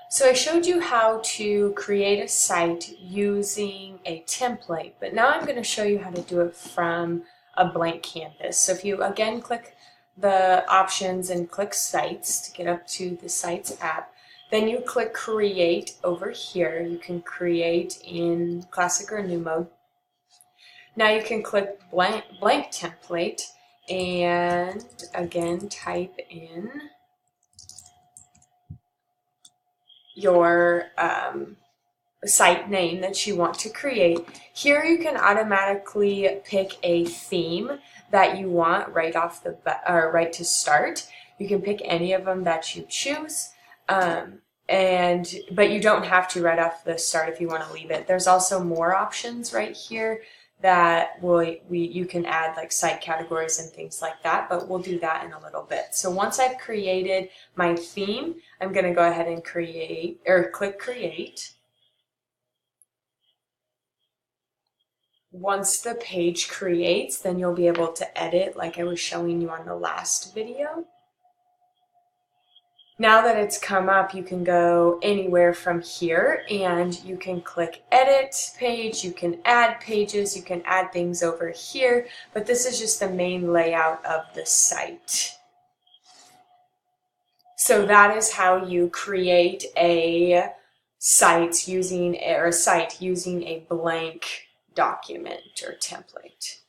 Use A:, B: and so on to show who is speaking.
A: So I showed you how to create a site using a template, but now I'm going to show you how to do it from a blank canvas. So if you again click the options and click sites to get up to the sites app, then you click create over here. You can create in classic or new mode. Now you can click blank template and again type in your site name that you want to create. Here you can automatically pick a theme that you want right off the right to start. You can pick any of them that you choose, but you don't have to right off the start if you want to leave it. There's also more options right here that you can add like site categories and things like that, but we'll do that in a little bit. So once I've created my theme, I'm going to go ahead and click create. Once the page creates, then you'll be able to edit like I was showing you on the last video. Now that it's come up, you can go anywhere from here and you can click edit page, you can add pages, you can add things over here, but this is just the main layout of the site. So that is how you create a site using a blank document or template.